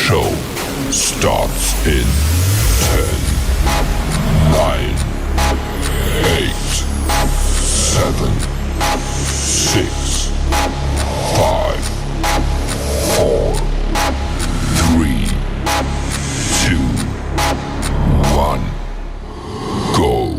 show starts in 10, 9, 8, 7, 6, 5, 4, 3, 2, 1, go.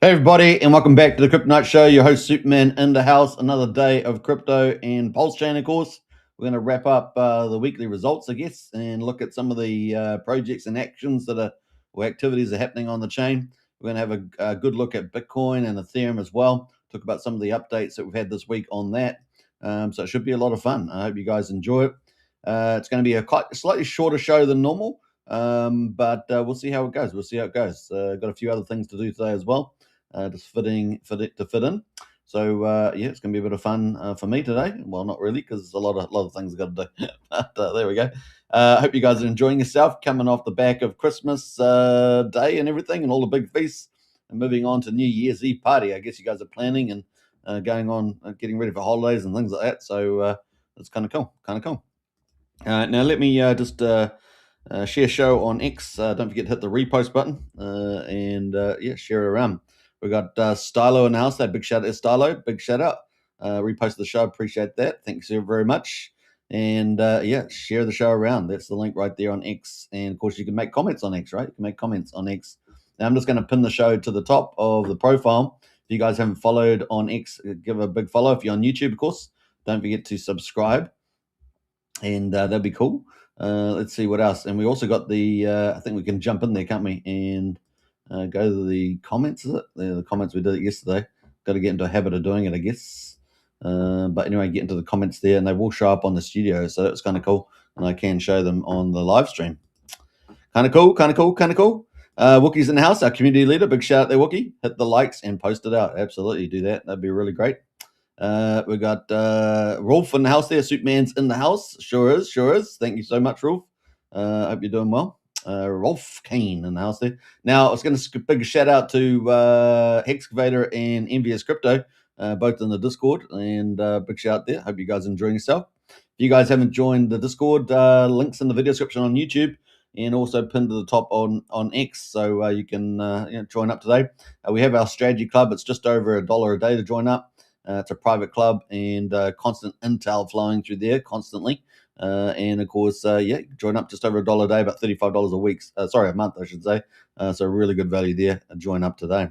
Hey everybody, and welcome back to the Crypto Night Show. Your host Superman in the house. Another day of crypto and Pulsechain, of course. We're going to wrap up the weekly results, I guess, and look at some of the projects and actions or activities that are happening on the chain. We're going to have a good look at Bitcoin and Ethereum as well. Talk about some of the updates that we've had this week on that. So it should be a lot of fun. I hope you guys enjoy it. It's going to be a slightly shorter show than normal, but we'll see how it goes. Got a few other things to do today as well. Just fit in. So yeah, it's going to be a bit of fun for me today. Well, not really, because a lot of things I've got to do. But there we go. Hope you guys are enjoying yourself, coming off the back of Christmas Day and everything, and all the big feasts, and moving on to New Year's Eve party. I guess you guys are planning and going on, getting ready for holidays and things like that. So it's kind of cool. Now let me just share show on X. Don't forget to hit the repost button and share it around. We got Stylo in the house. That big shout out to Stylo. Big shout out. Repost the show. Appreciate that. Thanks very much. And share the show around. That's the link right there on X. And of course, you can make comments on X, right? You can make comments on X. Now I'm just going to pin the show to the top of the profile. If you guys haven't followed on X, give a big follow. If you're on YouTube, of course, don't forget to subscribe. And that'd be cool. Let's see what else. And we also got the, I think we can jump in there, can't we? And go to the comments, is it? The comments we did it yesterday. Got to get into a habit of doing it, I guess. But anyway, get into the comments there, and they will show up on the studio. So that's kind of cool. And I can show them on the live stream. Kind of cool. Wookie's in the house, our community leader. Big shout out there, Wookie. Hit the likes and post it out. Absolutely do that. That'd be really great. We got Rolf in the house there. Superman's in the house. Sure is. Thank you so much, Rolf. Hope you're doing well. Rolf Kane in the house there. Now, I was going to big shout out to Excavator and Envious Crypto, both in the Discord, and big shout out there. Hope you guys are enjoying yourself. If you guys haven't joined the Discord, links in the video description on YouTube, and also pinned to the top on X, so you can join up today. We have our strategy club. It's just over $1 a day to join up. It's a private club, and constant intel flowing through there constantly. And of course, join up just over $1 a day, about $35 a week. A month, I should say. So really good value there. Join up today.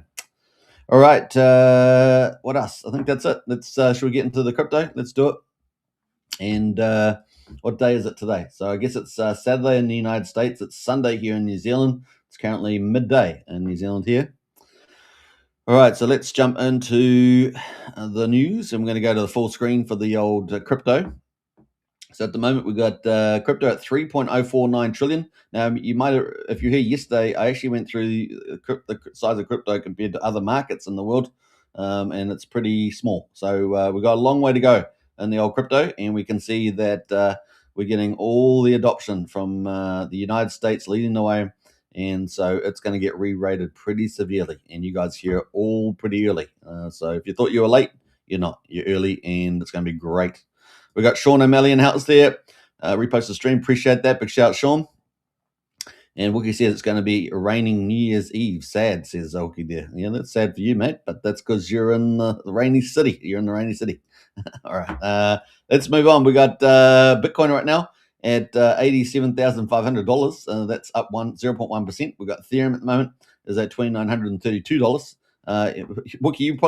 All right. What else? I think that's it. Should we get into the crypto? Let's do it. And what day is it today? So I guess it's Saturday in the United States. It's Sunday here in New Zealand. It's currently midday in New Zealand here. All right, so let's jump into the news. I'm going to go to the full screen for the old crypto. So at the moment, we've got crypto at 3.049 trillion. Now, you might have, if you're here yesterday, I actually went through the size of crypto compared to other markets in the world, and it's pretty small. So we've got a long way to go in the old crypto, and we can see that we're getting all the adoption from the United States leading the way. And so it's going to get re-rated pretty severely, and you guys hear it all pretty early. So if you thought you were late, you're not. You're early, and it's going to be great. We got Sean O'Malley in the house there. Repost the stream. Appreciate that. Big shout out, Sean. And Wookie says it's going to be raining New Year's Eve. Sad, says Wookie there. Yeah, that's sad for you, mate, but that's because you're in the rainy city. You're in the rainy city. All right. Let's move on. We got Bitcoin right now at $87,500. That's up 0.1%. We've got Ethereum at the moment is at $2,932. Wookie, you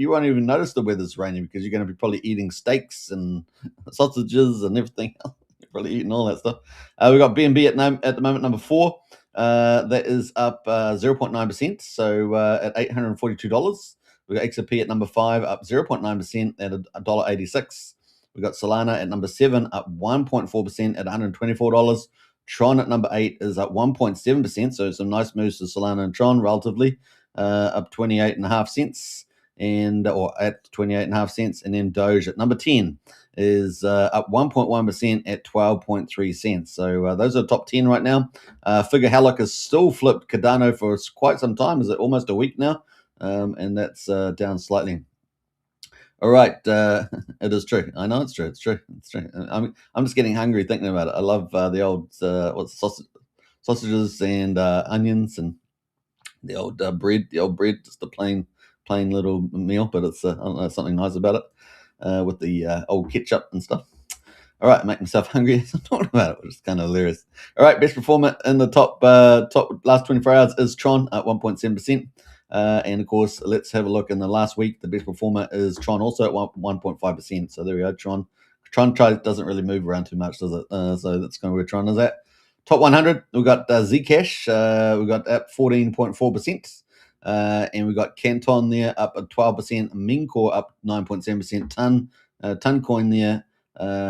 won't even notice the weather's raining because you're going to be probably eating steaks and sausages and everything else. You're probably eating all that stuff. We've got BNB at the moment, number 4. That is up 0.9%, so at $842. We've got XRP at number 5, up 0.9% at $1.86. We've got Solana at number 7, up 1.4% at $124. Tron at number 8 is up 1.7%, so some nice moves to Solana and Tron relatively, up 28.5 cents or at 28.5 cents. And then Doge at number 10 is up 1.1% at 12.3 cents. So those are the top 10 right now. Figure Halleck has still flipped Cardano for quite some time. Is it almost a week now? And that's down slightly. All right, it is true. I know it's true. It's true. It's true. I'm just getting hungry thinking about it. I love the old sausages and onions and the old bread. The old bread, just a plain little meal, but it's I don't know, something nice about it with the old ketchup and stuff. All right, make myself hungry as I'm talking about it, which is kind of hilarious. All right, best performer in the top last 24 hours is Tron at 1.7%. And of course, let's have a look in the last week. The best performer is Tron, also at 1.5%. So there we go. Tron doesn't really move around too much, does it? So that's kind of where Tron is at. Top 100, we've got Zcash. We've got at 14.4%. And we've got Canton there up at 12%. Mincore up 9.7%. Toncoin there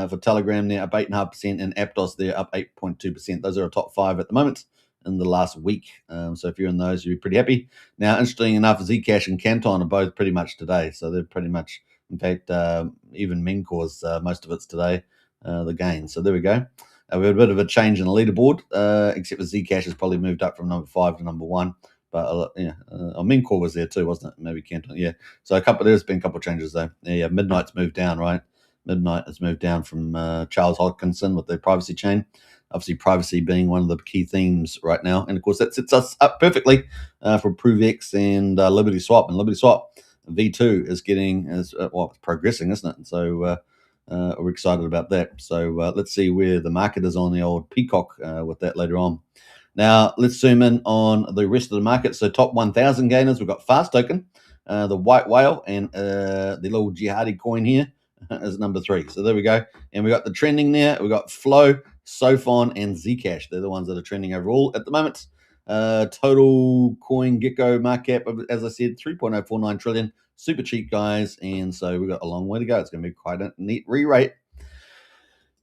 for Telegram there up 8.5%, and Aptos there up 8.2%. Those are our top 5 at the moment in the last week. So if you're in those, you'll be pretty happy. Now, interesting enough, Zcash and Canton are both pretty much today. So they're pretty much, in fact, even Mincore's most of it's today, the gain. So there we go. We had a bit of a change in the leaderboard, except for Zcash has probably moved up from number 5 to number 1. But Mincore was there too, wasn't it? Maybe Canton. Yeah. So there's been a couple of changes though. Yeah, Midnight's moved down, right? Midnight has moved down from Charles Hodkinson with their privacy chain. Obviously, privacy being one of the key themes right now. And of course, that sets us up perfectly for ProveX and Liberty Swap. And Liberty Swap V2 is progressing, isn't it? And so we're excited about that. So let's see where the market is on the old Peacock with that later on. Now, let's zoom in on the rest of the market. So top 1,000 gainers, we've got Fast Token, the White Whale, and the little jihadi coin here is number 3. So there we go. And we got the trending there. We got Flow, Sophon, and Zcash. They're the ones that are trending overall at the moment. Total coin gecko market cap, as I said, 3.049 trillion. Super cheap, guys. And so we've got a long way to go. It's going to be quite a neat re-rate.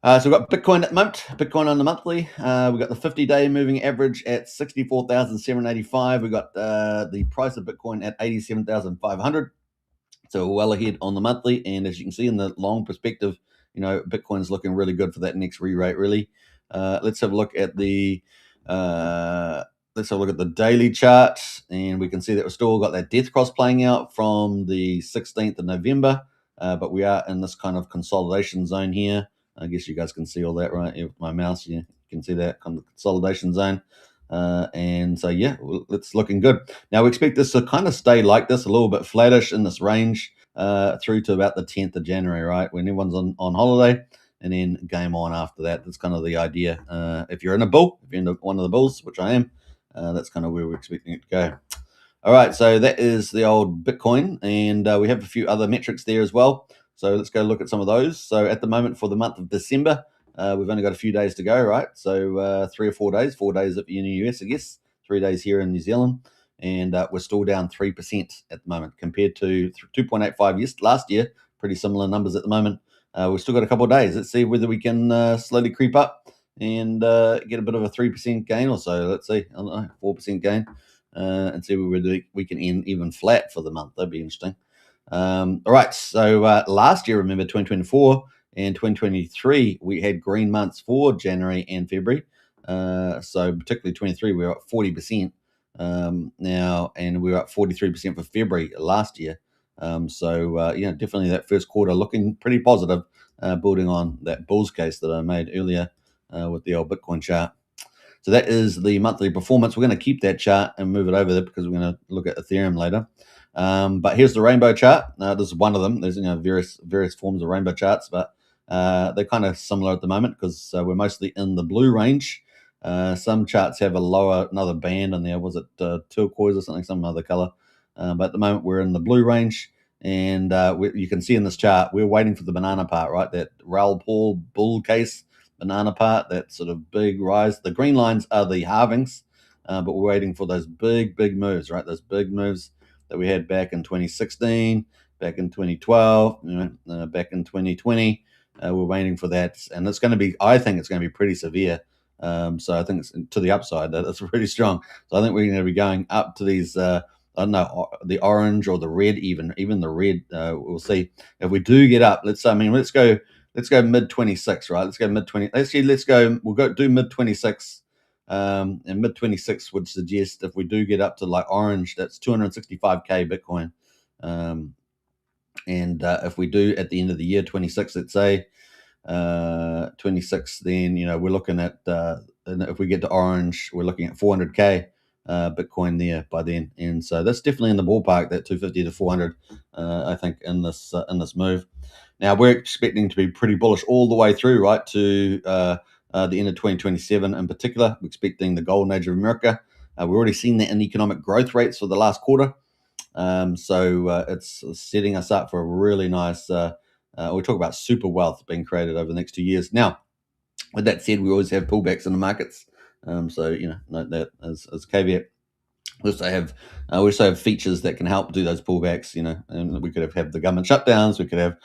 So we've got Bitcoin at the moment, Bitcoin on the monthly. We've got the 50-day moving average at 64,785. We've got the price of Bitcoin at 87,500. So we're well ahead on the monthly. And as you can see in the long perspective, Bitcoin's looking really good for that next re-rate, really. Let's have a look at the daily chart, and we can see that we've still got that death cross playing out from the 16th of November. But we are in this kind of consolidation zone here. I guess you guys can see all that, right? With my mouse, you can see that kind of consolidation zone. And so, yeah, it's looking good. Now, we expect this to kind of stay like this, a little bit flattish in this range through to about the 10th of January, right? When everyone's on holiday, and then game on after that. That's kind of the idea. If you're in a bull, if you're in one of the bulls, which I am, that's kind of where we're expecting it to go. All right, so that is the old Bitcoin, and we have a few other metrics there as well. So let's go look at some of those. So at the moment for the month of December, we've only got a few days to go, right? So 3 or 4 days, 4 days in the US, I guess, 3 days here in New Zealand. And we're still down 3% at the moment compared to 2.85 last year. Pretty similar numbers at the moment. We've still got a couple of days. Let's see whether we can slowly creep up and get a bit of a 3% gain or so. Let's see, I don't know, 4% gain. And see whether we can end even flat for the month. That'd be interesting. All right, so last year, remember, 2024 and 2023, we had green months for January and February. So particularly 23, we were at 40% now, and we were at 43% for February last year. So definitely that first quarter looking pretty positive, building on that bulls case that I made earlier with the old Bitcoin chart. So that is the monthly performance. We're going to keep that chart and move it over there because we're going to look at Ethereum later. But here's the rainbow chart. This is one of them. There's various forms of rainbow charts, but they're kind of similar at the moment because we're mostly in the blue range. Some charts have another band in there. Was it turquoise or something, some other color? But at the moment we're in the blue range, and you can see in this chart we're waiting for the banana part, right? That Raoul Paul bull case banana part, that sort of big rise. The green lines are the halvings, but we're waiting for those big moves, right? Those big moves that we had back in 2016, back in 2012, back in 2020. We're waiting for that, and I think it's going to be pretty severe. So I think it's to the upside. That's pretty strong. So I think we're going to be going up to these, I don't know, the orange or the red, even the red. We'll see if we do get up. Let's go mid 26, right? Let's go mid 20. We'll do mid 26. And mid 26 would suggest if we do get up to like orange, that's 265k Bitcoin. And if we do at the end of the year 26, let's say 26, then we're looking at and if we get to orange, we're looking at 400k Bitcoin there by then. And so that's definitely in the ballpark, that 250 to 400. I think in this move. Now we're expecting to be pretty bullish all the way through, right, to the end of 2027 in particular. We're expecting the golden age of America. We've already seen that in economic growth rates for the last quarter. So it's setting us up for a really nice, we talk about super wealth being created over the next 2 years. Now, with that said, we always have pullbacks in the markets. So, note that as a caveat. We also have features that can help do those pullbacks, and we could have the government shutdowns. We could have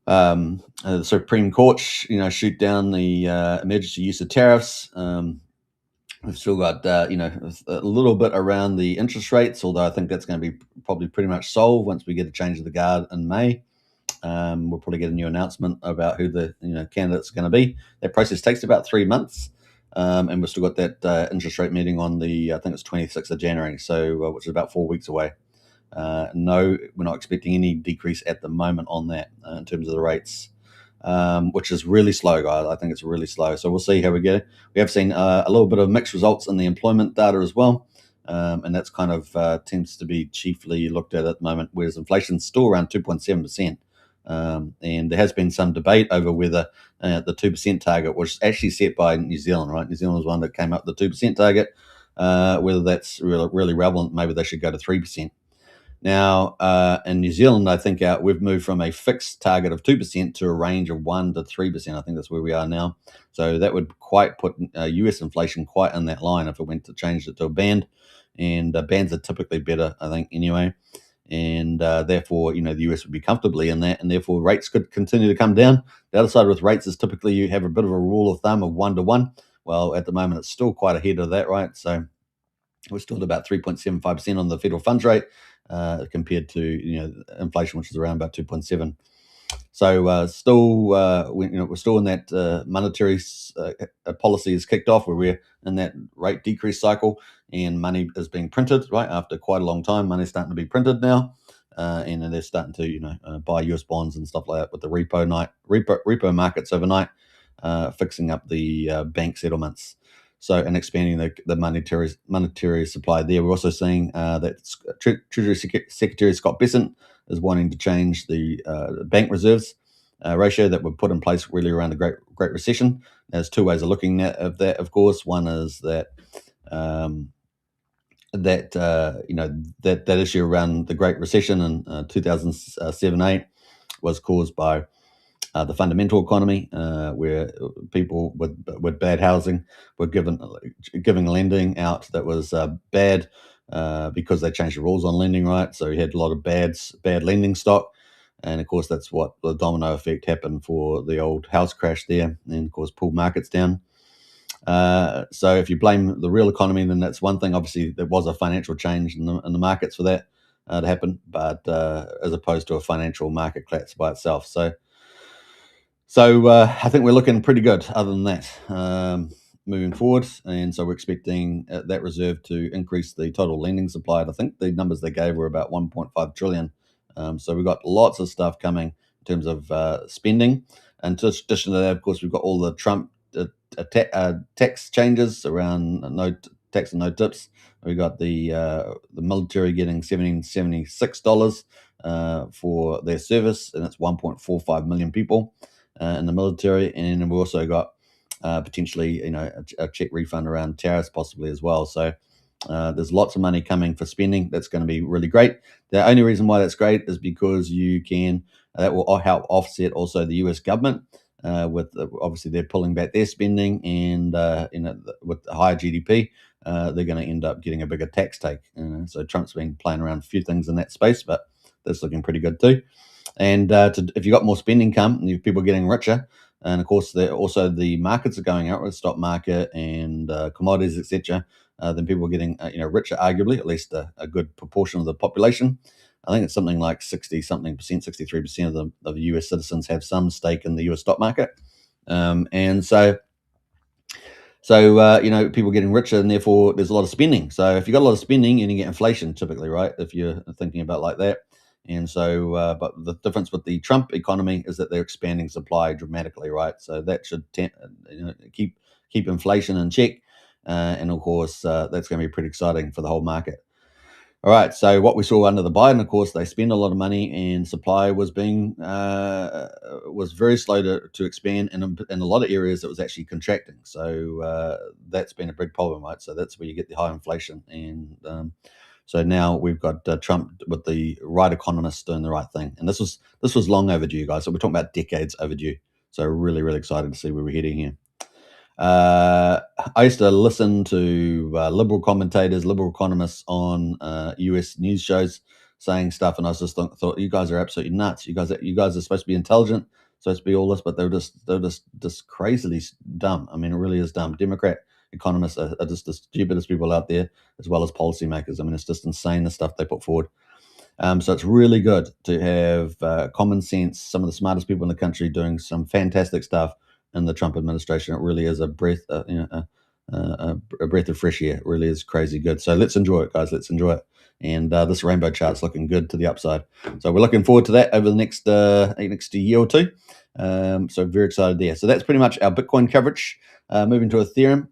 the Supreme Court, shoot down the emergency use of tariffs. We've still got, a little bit around the interest rates, although I think that's going to be probably pretty much solved once we get a change of the guard in May. We'll probably get a new announcement about who the candidates are going to be. That process takes about 3 months, and we've still got that interest rate meeting on the, I think it's 26th of January, so which is about 4 weeks away. No, we're not expecting any decrease at the moment on that in terms of the rates. Which is really slow, guys. I think it's really slow. So we'll see how we get. We have seen a little bit of mixed results in the employment data as well. And that's kind of tends to be chiefly looked at the moment, whereas inflation's still around 2.7%. And there has been some debate over whether the 2% target was actually set by New Zealand, right? New Zealand was one that came up with the 2% target. Whether that's really relevant, maybe they should go to 3%. Now, in New Zealand, I think we've moved from a fixed target of 2% to a range of 1% to 3%. I think that's where we are now. So that would quite put US inflation quite in that line if it went to change it to a band. And bands are typically better, I think, anyway. And therefore, the US would be comfortably in that, and therefore rates could continue to come down. The other side with rates is typically you have a bit of a rule of thumb of 1 to 1. Well, at the moment, it's still quite ahead of that, right? So we're still at about 3.75% on the federal funds rate compared to inflation, which is around about 2.7. So still, we're still in that monetary policy is kicked off, where we're in that rate decrease cycle, and money is being printed right after quite a long time. Money's starting to be printed now, and they're starting to buy US bonds and stuff like that with the repo markets overnight, fixing up the bank settlements. So, and expanding the monetary supply there. We're also seeing that Treasury Secretary Scott Bessent is wanting to change the bank reserves ratio that were put in place really around the Great Recession. There's two ways of looking at that, of course. One is that that issue around the Great Recession in 2007-8 was caused by the fundamental economy, where people with bad housing were giving lending out that was bad because they changed the rules on lending, right? So you had a lot of bad lending stock, and of course that's what the domino effect happened for the old house crash there, and of course pulled markets down. So if you blame the real economy, then that's one thing. Obviously, there was a financial change in the markets for that to happen, but as opposed to a financial market collapse by itself. So I think we're looking pretty good other than that moving forward. And so we're expecting that reserve to increase the total lending supply. I think the numbers they gave were about 1.5 trillion. So we've got lots of stuff coming in terms of spending. And in addition to that, of course, we've got all the Trump tax changes around no tax and no tips. We got the military getting $1776 for their service, and it's 1.45 million people in the military. And we've also got potentially, a check refund around tariffs possibly as well. So there's lots of money coming for spending. That's going to be really great. The only reason why that's great is because that will help offset also the US government. Obviously they're pulling back their spending, and with the higher GDP, they're going to end up getting a bigger tax take. So Trump's been playing around a few things in that space, but that's looking pretty good too. And if you've got more spending come, and people are getting richer, and of course also the markets are going out with the stock market and commodities, etc., then people are getting richer, arguably, at least a good proportion of the population. I think it's something like 60-something percent, 63% of the US citizens have some stake in the US stock market. And so people are getting richer, and therefore there's a lot of spending. So if you've got a lot of spending, and you get inflation typically, right? If you're thinking about like that. And so, but the difference with the Trump economy is that they're expanding supply dramatically, right? So that should keep inflation in check, and of course, that's going to be pretty exciting for the whole market. All right. So what we saw under the Biden, of course, they spend a lot of money, and supply was very slow to expand, and in a lot of areas it was actually contracting. So that's been a big problem, right? So that's where you get the high inflation, and so now we've got Trump with the right economists doing the right thing, and this was long overdue, guys. So we're talking about decades overdue. So really, really excited to see where we're heading here. I used to listen to liberal commentators, liberal economists on US news shows saying stuff, and I was just thought you guys are absolutely nuts. You guys are supposed to be intelligent, supposed to be all this, but they're just crazily dumb. I mean, it really is dumb. Democrat economists are just the stupidest people out there, as well as policymakers. I mean, it's just insane the stuff they put forward. So it's really good to have common sense, some of the smartest people in the country doing some fantastic stuff in the Trump administration. It really is a breath, a breath of fresh air. It really is crazy good. So let's enjoy it, guys. Let's enjoy it. And this rainbow chart's looking good to the upside. So we're looking forward to that over the next year or two. So very excited there. So that's pretty much our Bitcoin coverage. Moving to Ethereum.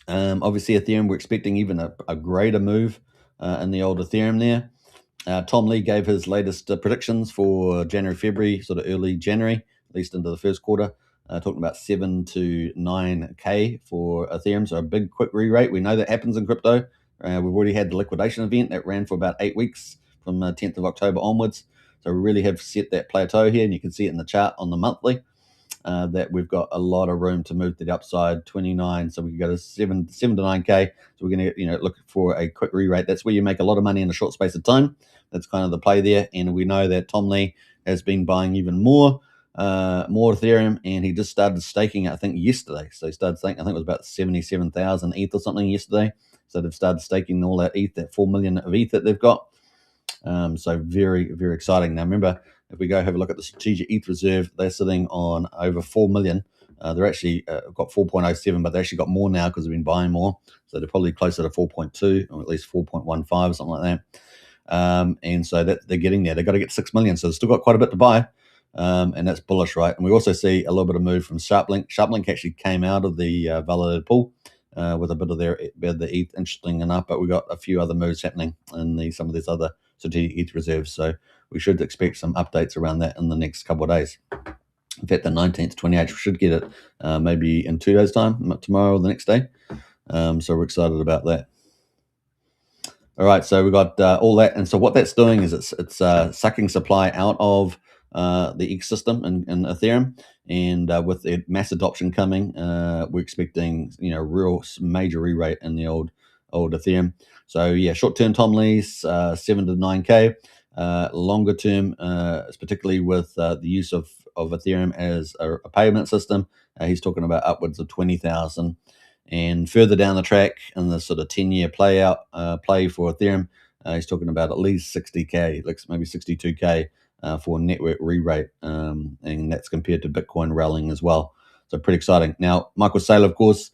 Obviously, Ethereum, we're expecting even a greater move in the old Ethereum there. Tom Lee gave his latest predictions for January, February, sort of early January, at least into the first quarter, talking about 7 to 9K for Ethereum. So a big quick re-rate. We know that happens in crypto. We've already had the liquidation event that ran for about 8 weeks from 10th of October onwards. So we really have set that plateau here, and you can see it in the chart on the monthly. That we've got a lot of room to move to the upside. 29, so we can go to 7 to 9K. So we're going to look for a quick re-rate. That's where you make a lot of money in a short space of time. That's kind of the play there, and we know that Tom Lee has been buying even more Ethereum, and he just started staking it, I think, yesterday. So he started staking, I think it was about 77,000 ETH or something yesterday. So they've started staking all that ETH, that 4 million of ETH that they've got. So very, very exciting. Now remember, if we go have a look at the strategic ETH reserve, they're sitting on over 4 million. They're actually got 4.07, but they actually got more now because they've been buying more. So they're probably closer to 4.2 or at least 4.15 or something like that. And so that they're getting there. They've got to get 6 million. So they've still got quite a bit to buy. And that's bullish, right? And we also see a little bit of move from Sharplink. Sharplink actually came out of the validated pool with a bit of the ETH, interesting enough, but we've got a few other moves happening in some of these other strategic ETH reserves. So we should expect some updates around that in the next couple of days. In fact, the 19th, 28th, we should get it maybe in 2 days' time, tomorrow or the next day. So we're excited about that. All right, so we've got all that. And so what that's doing is it's sucking supply out of the ecosystem in Ethereum. And with the mass adoption coming, we're expecting real major re-rate in the old Ethereum. So yeah, short-term Tom Lee's 7 to 9K. Longer term, particularly with the use of Ethereum as a payment system, he's talking about upwards of 20,000. And further down the track in the sort of 10-year play for Ethereum, he's talking about at least 60K, like maybe 62K for network re-rate, and that's compared to Bitcoin rallying as well. So pretty exciting. Now, Michael Saylor, of course,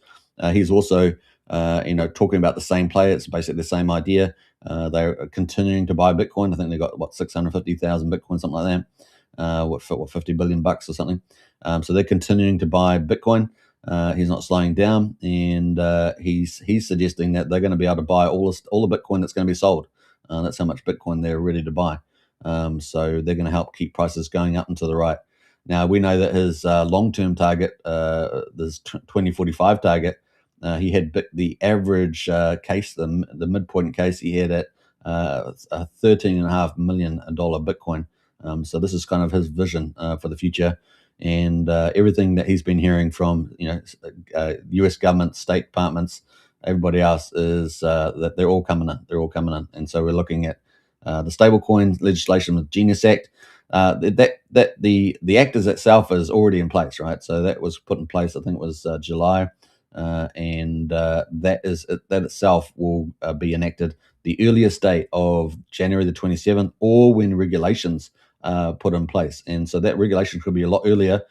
he's also talking about the same play. It's basically the same idea. They're continuing to buy Bitcoin. I think they got 650,000 Bitcoin, something like that. What $50 billion or something. So they're continuing to buy Bitcoin. He's not slowing down, and he's suggesting that they're going to be able to buy all the Bitcoin that's going to be sold. That's how much Bitcoin they're ready to buy. So they're going to help keep prices going up and to the right. Now we know that his long-term target, this 2045 target, he had the average case, the midpoint case he had at a $13.5 million Bitcoin. So this is kind of his vision for the future. And everything that he's been hearing from U.S. government, state departments, everybody else is that they're all coming in. And so we're looking at the stablecoin legislation with Genius Act. The act as itself is already in place, right? So that was put in place, I think it was July, and that itself will be enacted the earliest date of January the 27th, or when regulations put in place. And so that regulation could be a lot earlier.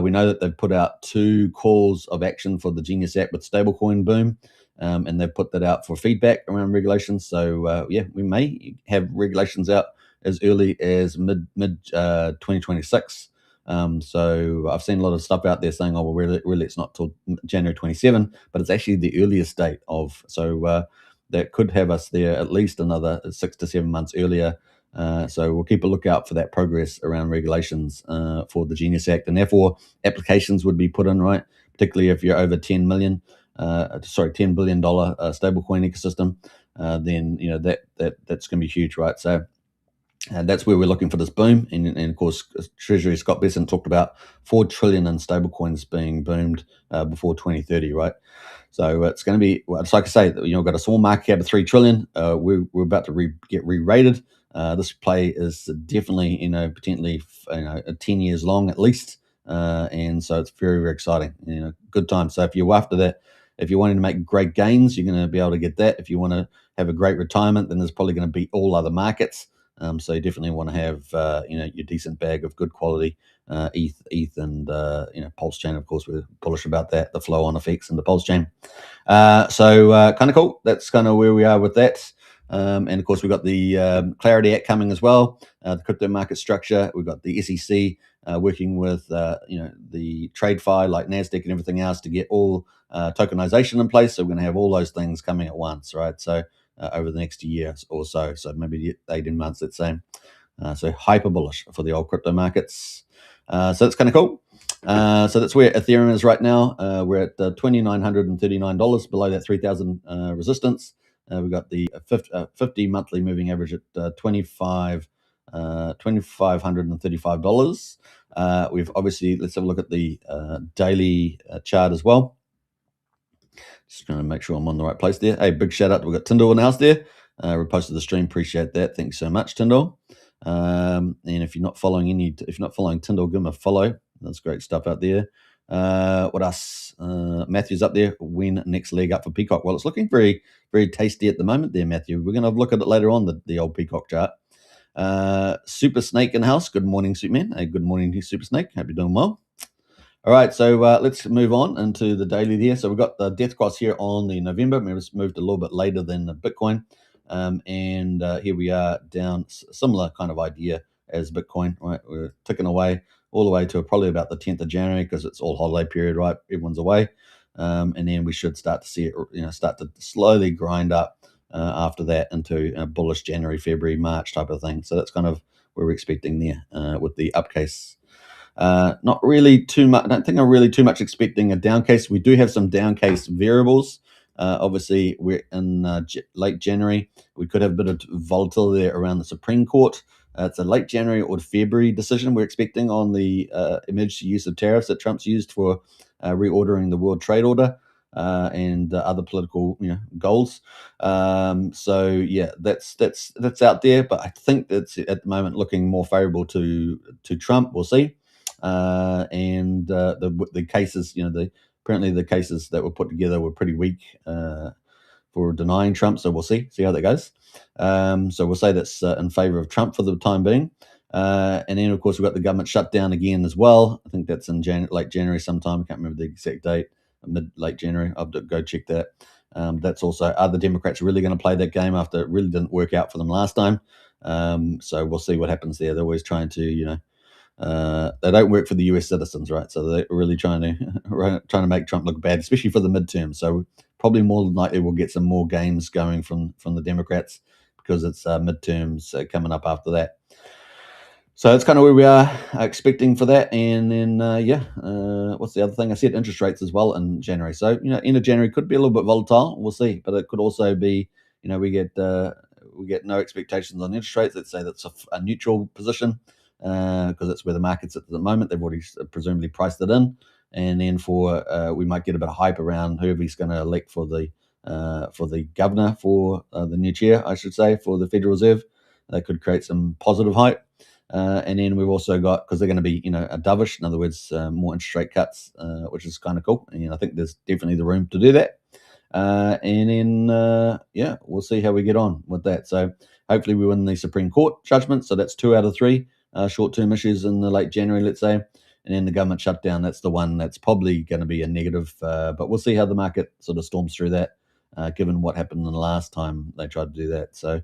We know that they've put out 2 calls of action for the Genius Act with stablecoin boom, and they've put that out for feedback around regulations. So we may have regulations out as early as mid 2026. So I've seen a lot of stuff out there saying, oh, well, really it's not till January 27, but it's actually the earliest date of. So that could have us there at least another 6 to 7 months earlier. So we'll keep a lookout for that progress around regulations for the Genius Act, and therefore applications would be put in, right? Particularly if you're over $10 billion stablecoin ecosystem, then that's going to be huge, right? So that's where we're looking for this boom, and of course, Treasury Scott Bessent talked about $4 trillion in stablecoins being boomed before 2030, right? So it's going to be, well, it's like I say, we've got a small market cap of $3 trillion. We're about to get re-rated. This play is definitely, potentially, 10 years long at least, and so it's very, very exciting. Good time. So if you're after that, if you're wanting to make great gains, you're going to be able to get that. If you want to have a great retirement, then there's probably going to be all other markets. So you definitely want to have your decent bag of good quality ETH, and Pulsechain. Of course, we're bullish about that, the flow on effects and the Pulsechain. So kind of cool. That's kind of where we are with that. And of course, we've got the Clarity Act coming as well. The crypto market structure. We've got the SEC working with the TradeFi like Nasdaq and everything else to get all tokenization in place. So we're going to have all those things coming at once, right? So over the next year or so maybe 18 months, let's say. So hyper bullish for the old crypto markets. So that's kind of cool. So that's where Ethereum is right now. We're at $2,939, below that 3,000 resistance. We've got the 50 monthly moving average at $2,535. We've obviously, let's have a look at the daily chart as well. Just trying to make sure I'm on the right place there. Hey, big shout out. We've got Tyndall in the house there. Reposted the stream. Appreciate that. Thanks so much, Tyndall. And if you're not following Tyndall, give him a follow. That's great stuff out there. What else? Matthew's up there. When next leg up for Peacock? Well, it's looking very, very tasty at the moment there, Matthew. We're going to look at it later on, the old Peacock chart. Super Snake in the house. Good morning, Superman. Hey, good morning to Super Snake. Hope you're doing well. All right, so let's move on into the daily there. So we've got the death cross here on the November. It's moved a little bit later than the Bitcoin. And here we are down, similar kind of idea as Bitcoin, right? We're ticking away all the way to probably about the 10th of January because it's all holiday period, right? Everyone's away. And then we should start to see it, start to slowly grind up after that into a bullish January, February, March type of thing. So that's kind of where we're expecting there with the up case. Not really too much. I don't think I'm really too much expecting a down case. We do have some down case variables. Obviously, we're in late January. We could have a bit of volatility around the Supreme Court. It's a late January or February decision we're expecting on the emergency use of tariffs that Trump's used for reordering the World Trade Order and other political goals. So yeah, that's out there. But I think that's at the moment looking more favorable to Trump. We'll see. And the cases, apparently the cases that were put together were pretty weak for denying Trump. So we'll see how that goes. So we'll say that's in favor of Trump for the time being. And then, of course, we've got the government shutdown again as well. I think that's in late January sometime. I can't remember the exact date, late January. I'll have to go check that. That's also, are the Democrats really going to play that game after it really didn't work out for them last time? So we'll see what happens there. They're always trying to, they don't work for the US citizens, right? So they're really trying to make Trump look bad, especially for the midterm. So probably more than likely we'll get some more games going from the Democrats because it's midterms coming up after that. So that's kind of where we are expecting for that. And then, what's the other thing? I said interest rates as well in January. So, end of January could be a little bit volatile. We'll see. But it could also be, we get no expectations on interest rates. Let's say that's a neutral position because that's where the market's at the moment. They've already presumably priced it in. And then we might get a bit of hype around whoever he's going to elect for the governor, for the new chair, I should say, for the Federal Reserve. That could create some positive hype. And then we've also got, because they're going to be, a dovish, in other words, more interest rate cuts, which is kind of cool. And I think there's definitely the room to do that. And then, we'll see how we get on with that. So hopefully we win the Supreme Court judgment. So that's 2 out of 3 short-term issues in the late January, let's say. And then the government shutdown, that's the one that's probably going to be a negative. But we'll see how the market sort of storms through that, given what happened the last time they tried to do that. So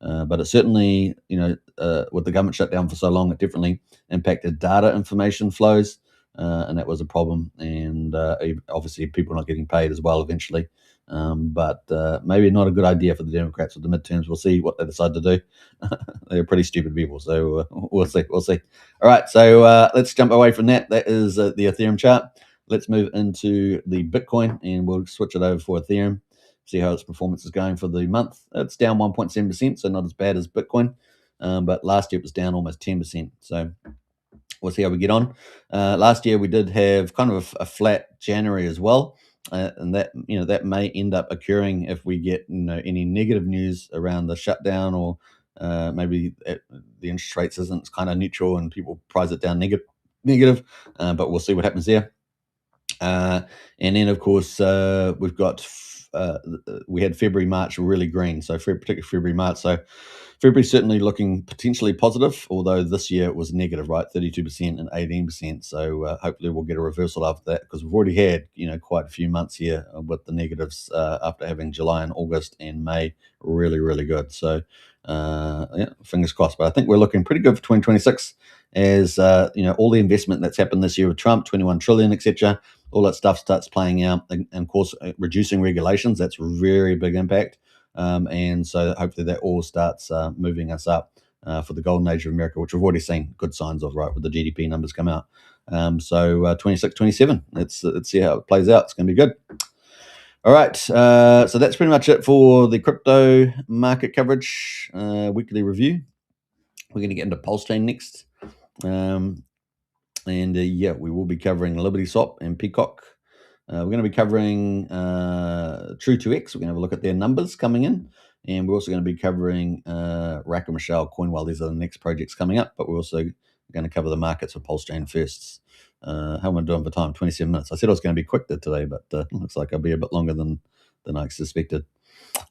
But it certainly, with the government shut down for so long, it definitely impacted data information flows, and that was a problem. And obviously, people not getting paid as well eventually. But maybe not a good idea for the Democrats with the midterms. We'll see what they decide to do. They're pretty stupid people, so we'll see. We'll see. All right, so let's jump away from that. That is the Ethereum chart. Let's move into the Bitcoin, and we'll switch it over for Ethereum. See how its performance is going for the month. It's down 1.7%, so not as bad as Bitcoin. But last year it was down almost 10%. So we'll see how we get on. Last year we did have kind of a flat January as well, and that may end up occurring if we get any negative news around the shutdown, or maybe the interest rates isn't kind of neutral and people price it down negative. But we'll see what happens there. And then of course we've got we had February, March really green, so particularly February, March. So February certainly looking potentially positive, although this year it was negative, right? 32% and 18%. So hopefully we'll get a reversal after that, because we've already had quite a few months here with the negatives after having July and August and May really, really good. So fingers crossed. But I think we're looking pretty good for 2026, as all the investment that's happened this year with Trump, 21 trillion, etc. All that stuff starts playing out, and of course, reducing regulations. That's very big impact, and so hopefully that all starts moving us up for the golden age of America, which we've already seen good signs of, right, with the GDP numbers come out. So 26, 27. Let's see how it plays out. It's going to be good. All right, so that's pretty much it for the crypto market coverage weekly review. We're going to get into Pulsechain next. And we will be covering Liberty Swap and Peacock. We're going to be covering True2X. We're going to have a look at their numbers coming in. And we're also going to be covering Rack and Michelle, Coinwell. These are the next projects coming up. But we're also going to cover the markets for Pulsechain first. How am I doing for time? 27 minutes. I said I was going to be quick today, but looks like I'll be a bit longer than I suspected.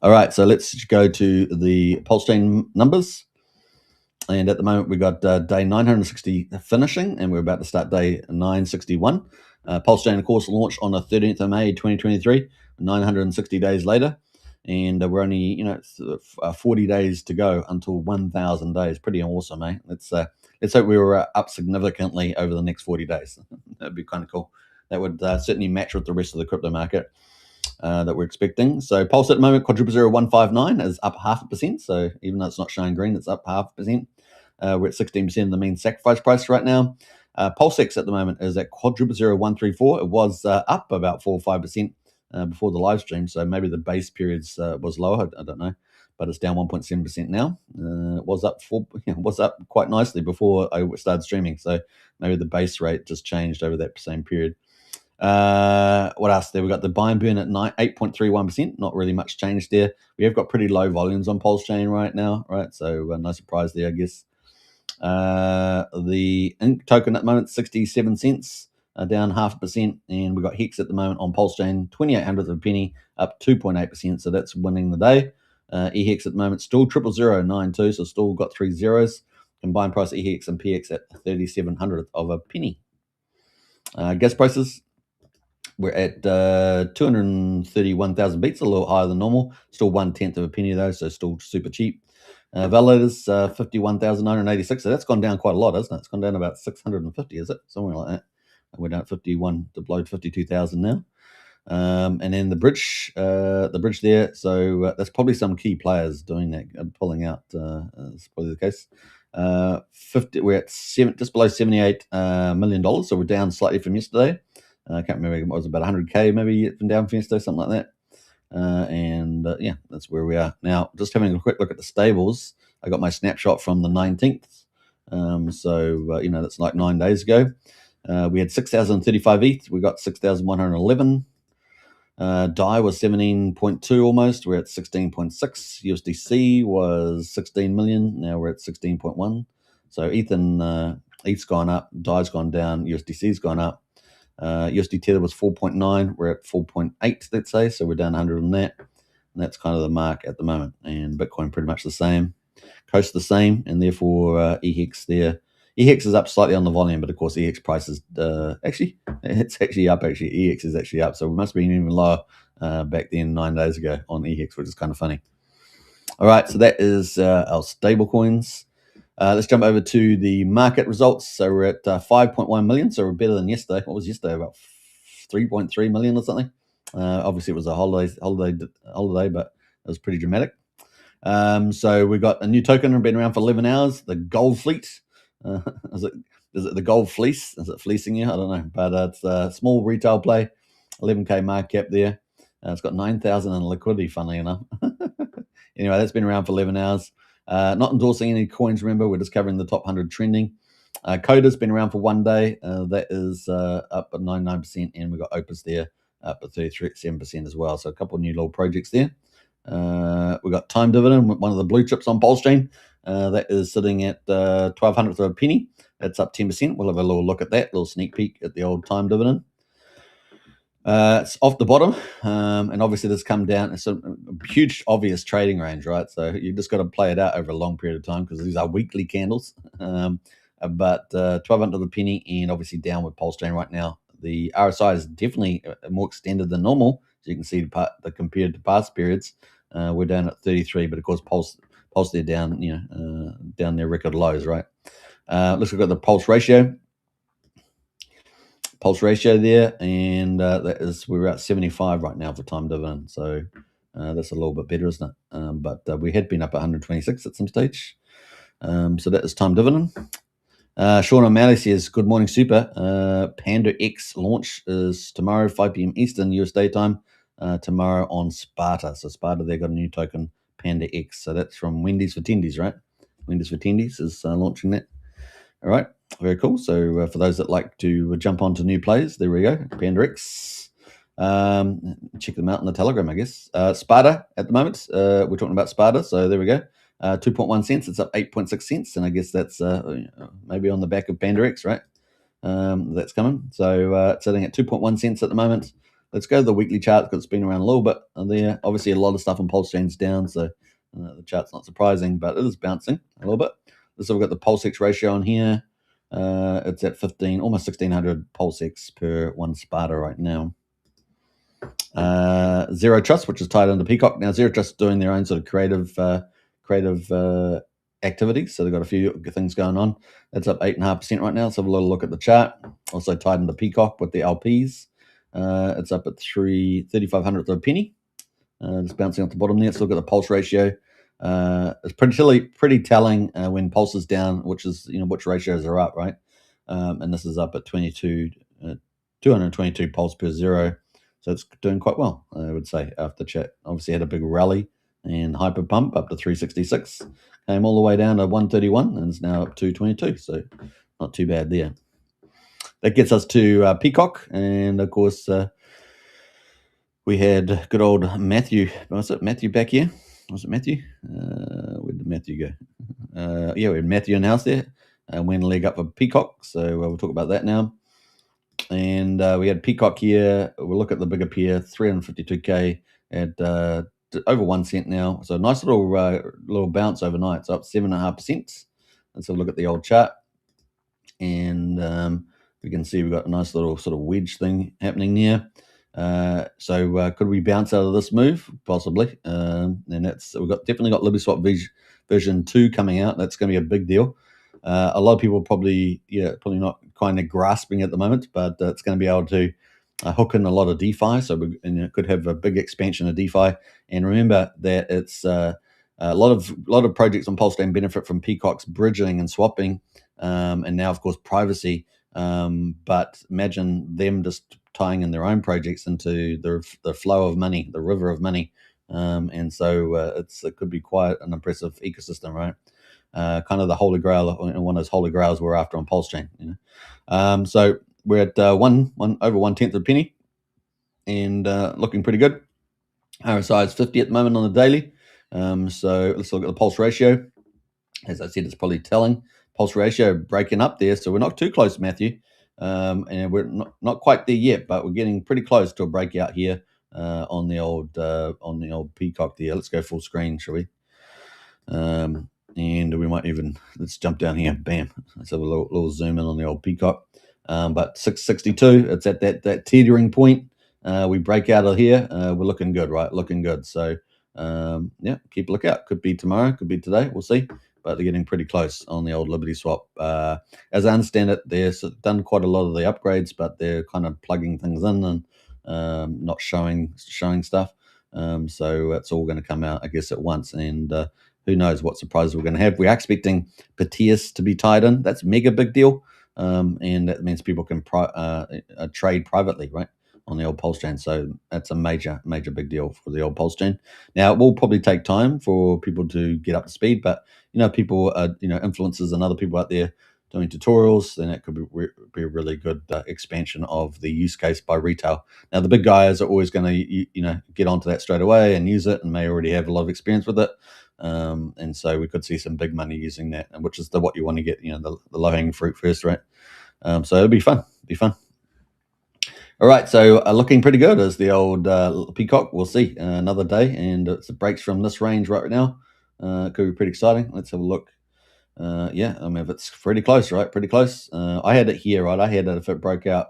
All right, so let's go to the Pulsechain numbers. And at the moment, we got day 960 finishing, and we're about to start day 961. Pulsechain, of course, launched on the 13th of May, 2023, 960 days later. And we're only, 40 days to go until 1,000 days. Pretty awesome, eh? Let's hope we were up significantly over the next 40 days. That'd be kind of cool. That would certainly match with the rest of the crypto market that we're expecting. So Pulse at the moment, quadruple 0159 is up 0.5%. So even though it's not showing green, it's up 0.5%. We're at 16% of the mean sacrifice price right now. Pulsex at the moment is at quadruple 0134. It was up about 4 or 5% before the live stream. So maybe the base periods was lower. I don't know, but it's down 1.7% now. It was up quite nicely before I started streaming. So maybe the base rate just changed over that same period. What else there? We got the buy and burn at 8.31%. Not really much change there. We have got pretty low volumes on Pulsechain right now, right? So no surprise there, I guess. The Ink token at the moment, 67 cents, down 0.5%, and we've got Hex at the moment on Pulsechain, 2800th of a penny, up 2.8%. So that's winning the day. EHEX at the moment still 00092, so still got 3 zeros. Combined price of EHEX and PX at 3700th of a penny. Gas prices, we're at 231,000 beats, a little higher than normal. Still 1/10 of a penny though, so still super cheap. Validators 51,986. So that's gone down quite a lot, isn't it? It's gone down about 650, is it? Somewhere like that. We're down at 51 to below 52,000 now. And then the bridge there. So that's probably some key players doing that, pulling out. That's probably the case. We're at just below $78 million. So we're down slightly from yesterday. I can't remember. It was about 100K maybe from down from yesterday, something like that. That's where we are now. Just having a quick look at the stables. I got my snapshot from the 19th. That's like 9 days ago. We had 6,035 ETH. We got 6,111. DAI was 17.2 almost. We're at 16.6. USDC was 16 million. Now we're at 16.1. So ETH's gone up. DAI's gone down. USDC's gone up. USD Tether was 4.9. We're at 4.8, let's say. So we're down 100 on that. And that's kind of the mark at the moment. And Bitcoin pretty much the same. Coast the same. And therefore, EHEX there. EHEX is up slightly on the volume, but of course, EHEX price is it's actually up. Actually, EHEX is actually up. So we must have been even lower back then 9 days ago on EHEX, which is kind of funny. All right, so that is our stable coins. Let's jump over to the market results. So we're at 5.1 million, so we're better than yesterday. What was yesterday? About 3.3 million or something. Obviously, it was a holiday, but it was pretty dramatic. So we got a new token, been around for 11 hours, the Gold Fleet. Is it the Gold Fleece? Is it fleecing you? I don't know, but it's a small retail play, 11k market cap there. It's got 9,000 in liquidity, funnily enough. Anyway, that's been around for 11 hours. Not endorsing any coins, remember, we're just covering the top 100 trending. Coda's been around for 1 day. That is up at 99%, and we've got Opus there up at 37% as well. So a couple of new little projects there. We've got Time Dividend, one of the blue chips on Pulsechain. That is sitting at 1/1200th of a penny. That's up 10%. We'll have a little look at that, little sneak peek at the old Time Dividend. It's off the bottom, and obviously this come down. It's a huge, obvious trading range, right? So you just got to play it out over a long period of time because these are weekly candles. But 1/1200th of a penny, and obviously downward Pulsechain right now. The RSI is definitely more extended than normal, so you can see the compared to past periods. We're down at 33, but of course Pulse they're down, down their record lows, right? Let's look at the Pulse ratio there, and that is, we're at 75 right now for Time Dividend, so that's a little bit better, isn't it? But we had been up at 126 at some stage. So that is Time Dividend. Sean O'Malley says, good morning, Super. Panda X launch is tomorrow, 5 p.m. Eastern US daytime, tomorrow on Sparta. So Sparta, they've got a new token, Panda X. So that's from Wendy's for Tendies, right? Wendy's for Tendies is launching that. All right, very cool. So for those that like to jump onto new plays, there we go, Panda X. Check them out on the Telegram, I guess. Sparta at the moment, we're talking about Sparta, so there we go. 2.1 cents, it's up 8.6 cents, and I guess that's maybe on the back of Panda X, right? That's coming. So it's sitting at 2.1 cents at the moment. Let's go to the weekly chart because it's been around a little bit there. Obviously, a lot of stuff on Pulsechain's down, so the chart's not surprising, but it is bouncing a little bit. So we've got the Pulsex ratio on here. It's at 15, almost 1600 Pulsex per one Sparta right now. Zero Trust, which is tied under Peacock. Now, Zero Trust is doing their own sort of creative activities, so they've got a few things going on. That's up 8.5% right now. Let's have a little look at the chart. Also tied into Peacock with the LPs. It's up at 3/3500th of a penny. Just bouncing off the bottom there. Let's look at the Pulse ratio. It's pretty telling when Pulse is down, which is which ratios are up, right? And this is up at 222 Pulse per zero, so it's doing quite well, I would say. After chat, obviously had a big rally and hyper pump up to 366, came all the way down to 131, and it's now up to 222. So not too bad there. That gets us to Peacock, and of course we had good old Matthew. Was it Matthew back here? Was it Matthew? Where did Matthew go? Yeah, we had Matthew in house there. Went a leg up for Peacock, so we'll talk about that now. And we had Peacock here. We'll look at the bigger peer, 352k at over 1 cent now. So a nice little bounce overnight. So up 7.5%. Let's have a look at the old chart. And we can see we've got a nice little sort of wedge thing happening here. So could we bounce out of this move? Possibly. And we've definitely got LibertySwap version 2 coming out. That's going to be a big deal. A lot of people probably not kind of grasping at the moment, but it's going to be able to hook in a lot of DeFi. So we could have a big expansion of DeFi. And remember that it's a lot of projects on Pulsechain benefit from Peacock's bridging and swapping, and now of course privacy. But imagine them just tying in their own projects into the flow of money, the river of money, and so it could be quite an impressive ecosystem, right? Kind of the holy grail, one of those holy grails we're after on Pulsechain. So we're at over 1/10th of a penny, and looking pretty good. RSI is 50 at the moment on the daily. So let's look at the Pulse ratio. As I said, it's probably telling. Pulse ratio breaking up there, so we're not too close, Matthew, and we're not quite there yet, but we're getting pretty close to a breakout here on the old Peacock there. Let's go full screen, shall we? And we might let's jump down here. Bam. Let's have a little zoom in on the old Peacock. But 662, it's at that teetering point. We break out of here. We're looking good, right? Looking good. So yeah, keep a lookout. Could be tomorrow, could be today. We'll see. But they're getting pretty close on the old Liberty Swap. As I understand it, they've done quite a lot of the upgrades, but they're kind of plugging things in and not showing stuff. So it's all going to come out, I guess, at once. And who knows what surprises we're going to have. We are expecting Petius to be tied in. That's a mega big deal. And that means people can trade privately, right, on the old Pulsechain. So that's a major big deal for the old Pulsechain. Now, it will probably take time for people to get up to speed, but people are influencers and other people out there doing tutorials, then it could be a really good expansion of the use case by retail. Now, the big guys are always going to get onto that straight away and use it, and may already have a lot of experience with it. And so we could see some big money using that, which is what you want to get, the low-hanging fruit first, right? So it'll be fun. All right, so looking pretty good as the old Peacock. We'll see another day, and it breaks from this range right now. It could be pretty exciting. Let's have a look. Yeah, I mean, if it's pretty close, right? Pretty close. I had it here, right? I had it if it broke out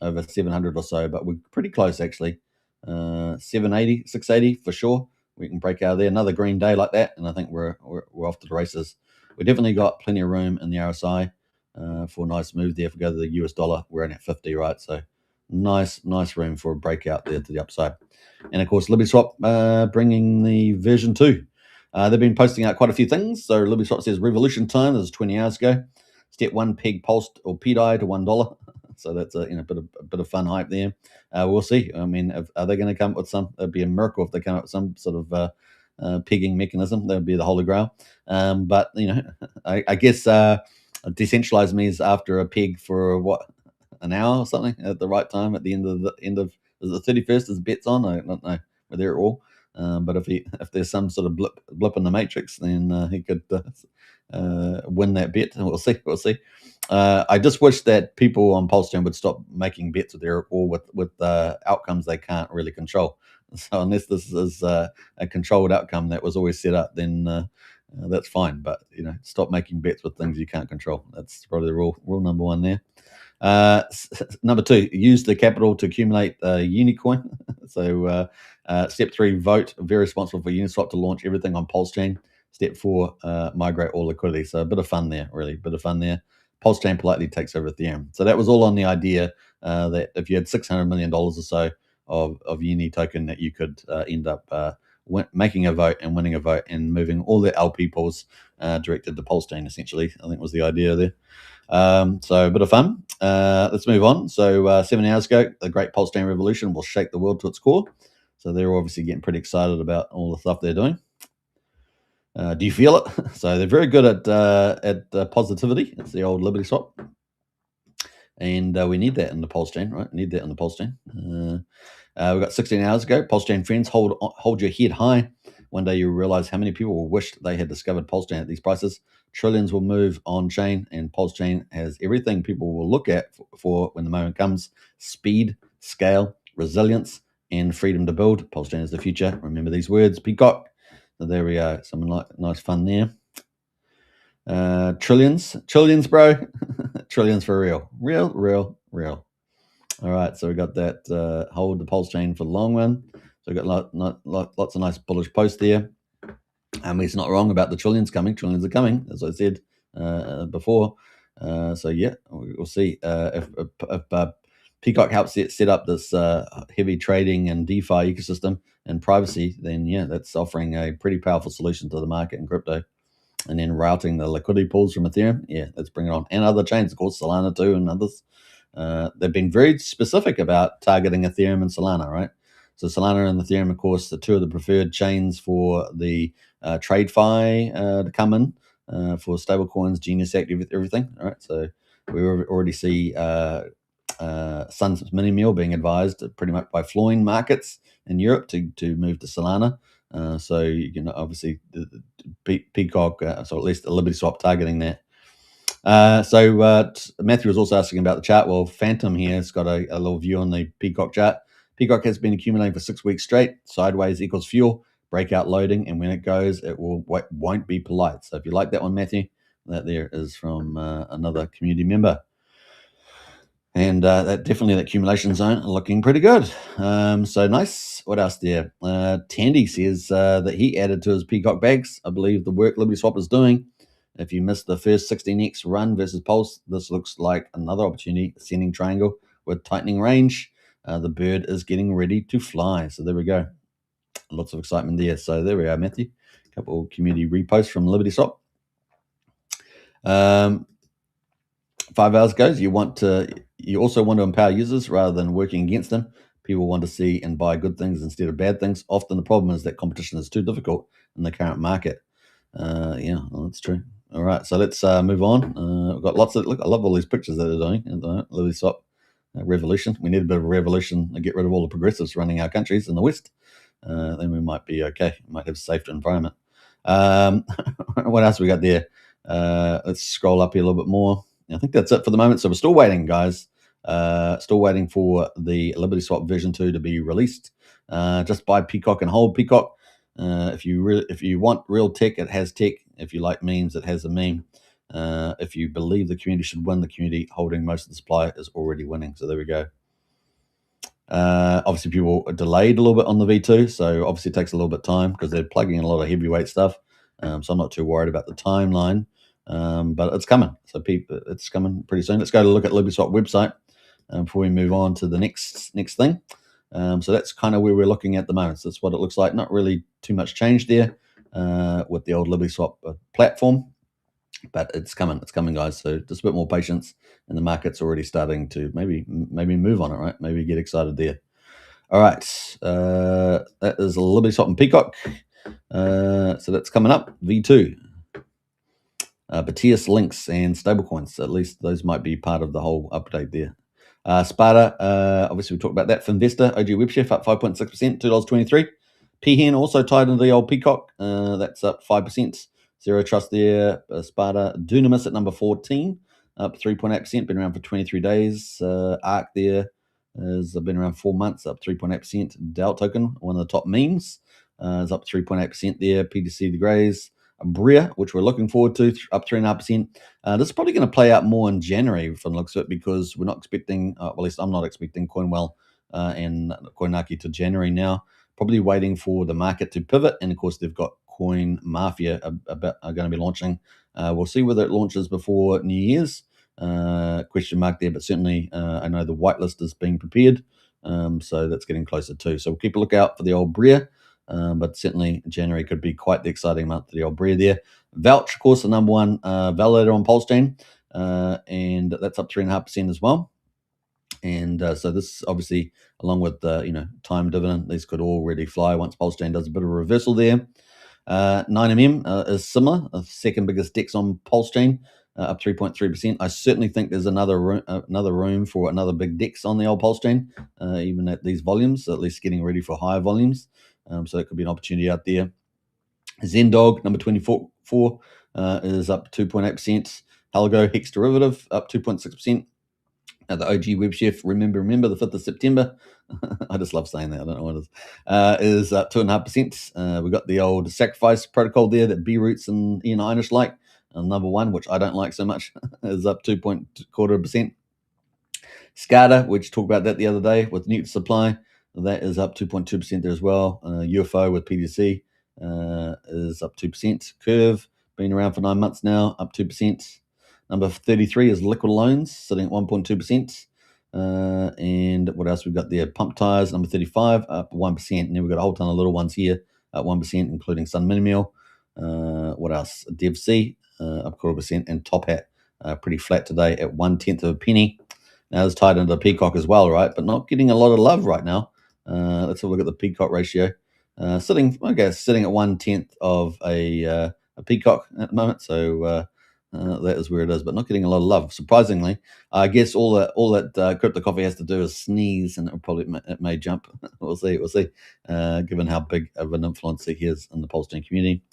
over 700 or so, but we're pretty close actually. 780, 680 for sure. We can break out of there. Another green day like that, and I think we're off to the races. We definitely got plenty of room in the RSI for a nice move there. If we go to the US dollar, we're in at 50, right? So nice room for a breakout there to the upside. And of course, Liberty Swap bringing the version 2. They've been posting out quite a few things. So Liberty Swap says revolution time. This is 20 hours ago. Step 1 peg pulsed or PDI to $1. So that's a bit of fun hype there. We'll see. I mean, are they going to come up with some? It'd be a miracle if they come up with some sort of pegging mechanism. That would be the holy grail. But I guess decentralized means after a peg for an hour or something at the right time at the end of the 31st is bets on. I don't know whether they're all. But if there's some sort of blip in the matrix, then he could win that bet. We'll see. I just wish that people on Pulsechain would stop making bets with outcomes they can't really control. So unless this is a controlled outcome that was always set up, then that's fine. But stop making bets with things you can't control. That's probably the rule number one there. Number 2, use the capital to accumulate Unicoin. So step 3, vote very responsible for Uniswap to launch everything on Pulsechain. Step 4, migrate all liquidity. So a bit of fun there, really, Pulsechain politely takes over Ethereum. So that was all on the idea that if you had $600 million or so of Uni token, that you could end up making a vote and winning a vote and moving all the LP pools directed to Pulsechain, essentially. I think was the idea there. So a bit of fun. Let's move on. So 7 hours ago, the great Pulsechain revolution will shake the world to its core. So they're obviously getting pretty excited about all the stuff they're doing. Do you feel it? So they're very good at positivity. It's the old Liberty Swap. And we need that in the Pulsechain, right? Need that in the Pulsechain. We've got 16 hours ago. Pulsechain friends, hold your head high. One day you'll realize how many people will wish they had discovered Pulsechain at these prices. Trillions will move on chain, and Pulsechain has everything people will look at for when the moment comes: speed, scale, resilience, and freedom to build. Pulsechain is the future. Remember these words, Peacock. So there we go. Some nice fun there. Trillions, bro. Trillions for real. All right, so we got that hold the Pulsechain for the long run. So we got lots of nice bullish posts there. He's not wrong about the trillions coming. Trillions are coming, as I said before. So yeah, we'll see if Peacock helps set up this heavy trading and DeFi ecosystem and privacy. Then yeah, that's offering a pretty powerful solution to the market and crypto. And then routing the liquidity pools from Ethereum, yeah, let's bring it on. And other chains, of course, Solana too, and others. They've been very specific about targeting Ethereum and Solana, right? So Solana and Ethereum, of course, the two of the preferred chains for the TradeFi to come in for stablecoins, Genius Act, everything. All right, so we already see Sun's mini meal being advised pretty much by Floyne markets in Europe to move to Solana. So you can obviously Peacock, so at least the Liberty Swap targeting that. So Matthew was also asking about the chart. Well, Phantom here has got a little view on the Peacock chart. Peacock has been accumulating for 6 weeks straight. Sideways equals fuel, breakout loading, and when it goes, it won't be polite. So if you like that one, Matthew, that there is from another community member. And that definitely that accumulation zone looking pretty good. So nice. What else there? Tandy says that he added to his Peacock bags. I believe the work Liberty Swap is doing. If you missed the first 16x run versus Pulse, this looks like another opportunity. Ascending triangle with tightening range. The bird is getting ready to fly. So there we go. Lots of excitement there. So there we are, Matthew. A couple of community reposts from Liberty Swap. 5 hours goes. You also want to empower users rather than working against them. People want to see and buy good things instead of bad things. Often the problem is that competition is too difficult in the current market. Yeah, well, that's true. All right, so let's move on. We've got lots of look. I love all these pictures that they're doing. Liberty Swap revolution. We need a bit of a revolution to get rid of all the progressives running our countries in the West. Then we might be okay. We might have a safer environment. What else we got there? Let's scroll up here a little bit more. I think that's it for the moment. So we're still waiting, guys. Still waiting for the Liberty Swap version 2 to be released. Just buy Peacock and hold Peacock. If you want real tech, it has tech. If you like memes, it has a meme. If you believe the community should win, the community holding most of the supply is already winning. So there we go. Obviously, people are delayed a little bit on the V2, so obviously it takes a little bit of time because they're plugging in a lot of heavyweight stuff. So I'm not too worried about the timeline, but it's coming. So it's coming pretty soon. Let's go to look at Liberty Swap website before we move on to the next thing. So that's kind of where we're looking at the moment. So that's what it looks like. Not really too much change there with the old Liberty Swap platform, but it's coming. It's coming, guys. So just a bit more patience, and the market's already starting to maybe move on it, right? Maybe get excited there. All right, that is Liberty Swap and Peacock. So that's coming up. V2. Batius links and stablecoins. At least those might be part of the whole update there. Sparta, obviously we talked about that. Finvesta, OG WebChef up 5.6%, $2.23. Peahen also tied into the old Peacock. That's up 5%. Zero Trust there. Sparta, Dunamis at number 14, up 3.8%. Been around for 23 days. Arc there has been around 4 months, up 3.8%. Delt Token, one of the top memes, is up 3.8% there. PTC De Grays. Bria, which we're looking forward to, up 3.5%. This is probably going to play out more in January from the looks of it, because we're not expecting, well, at least I'm not expecting Coinwell and Coinaki to January now. Probably waiting for the market to pivot, and of course they've got Coin Mafia are going to be launching. We'll see whether it launches before New Year's. Question mark there, but certainly I know the whitelist is being prepared, so that's getting closer too. So we'll keep a lookout for the old Bria. But certainly January could be quite the exciting month for the old Bria there. Vouch, of course, the number one validator on Pulsechain, and that's up 3.5% as well. And so this obviously, along with time dividend, these could all really fly once Pulsechain does a bit of a reversal there. 9mm is similar, the second biggest DEX on Pulsechain, up 3.3%. I certainly think there's another room for another big DEX on the old Pulsechain, even at these volumes, at least getting ready for higher volumes. So it could be an opportunity out there. Zendog, number 24, is up 2.8%. ALGO Hex Derivative, up 2.6%. The OG WebChef, remember the 5th of September. I just love saying that. I don't know what it is up 2.5%. We've got the old Sacrifice protocol there that B-Roots and Ian Einish like. Number one, which I don't like so much, is up 2.25%. SCADA, which talked about that the other day with Newton Supply, that is up 2.2% there as well. UFO with PDC is up 2%. Curve, been around for 9 months now, up 2%. Number 33 is Liquid Loans, sitting at 1.2%. And what else we've got there? Pump Tires, number 35, up 1%. And then we've got a whole ton of little ones here, up 1%, including Sun Minimeal. What else? DevC, up 0.25%. And Top Hat, pretty flat today at 1/10 of a penny. Now it's tied into the Peacock as well, right? But not getting a lot of love right now. Let's have a look at the Peacock ratio. Sitting at 1/10 of a Peacock at the moment. So that is where it is, but not getting a lot of love. Surprisingly, I guess all that Crypto Coffee has to do is sneeze, and it may jump. We'll see. Given how big of an influence he is in the Pulsechain community,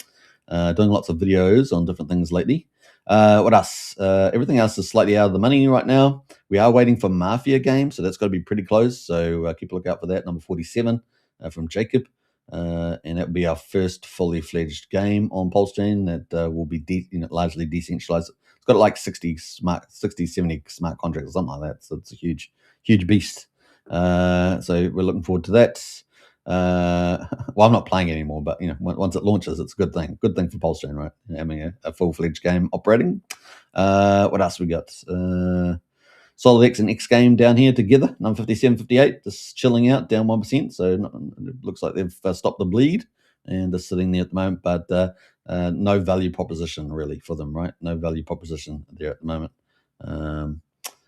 doing lots of videos on different things lately. What else? Everything else is slightly out of the money right now. We are waiting for Mafia game, so that's got to be pretty close. So keep a lookout for that. Number 47 from Jacob. and that'll be our first fully fledged game on Pulsechain that will be largely decentralized. It's got like 60, 70 smart contracts or something like that. So it's a huge beast. So we're looking forward to that. Well, I'm not playing anymore, but once it launches, it's a good thing. Good thing for Pulsechain, right? Having a full-fledged game operating. What else we got? SolidX and X Game down here together, 957.58, just chilling out, down 1%. So it looks like they've stopped the bleed and just sitting there at the moment, but no value proposition really for them, right? No value proposition there at the moment.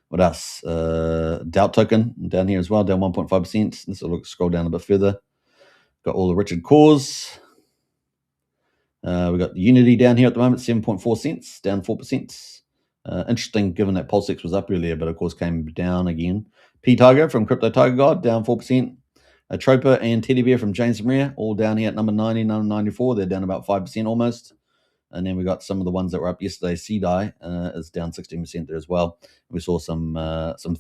What else? Doubt token down here as well, down 1.5%. This will scroll down a bit further. Got all the Richard cores. We've got Unity down here at the moment, 7.4 cents, down 4%. Interesting, given that Pulsex was up earlier, but of course came down again. P Tiger from Crypto Tiger God, down 4%. Troper and Teddy Bear from James Maria, all down here at number 90, number 94. They're down about 5% almost. And then we got some of the ones that were up yesterday. CDI is down 16% there as well. We saw some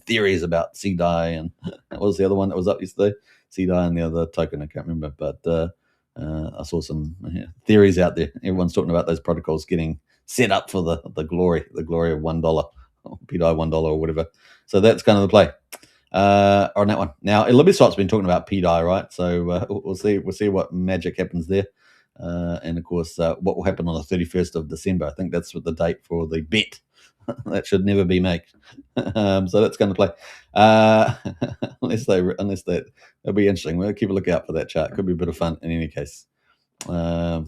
theories about CDI, and what was the other one that was up yesterday? CDI and the other token, I can't remember. But I saw some theories out there. Everyone's talking about those protocols getting set up for the glory of $1, or PDI $1 or whatever. So that's kind of the play on that one. Now, Libiswap's been talking about PDI, right? So we'll see what magic happens there. And of course, what will happen on the 31st of December. I think that's what the date for the bet. That should never be made. So that's going to play. Unless that'll be interesting. We'll keep a lookout for that chart. Could be a bit of fun in any case. All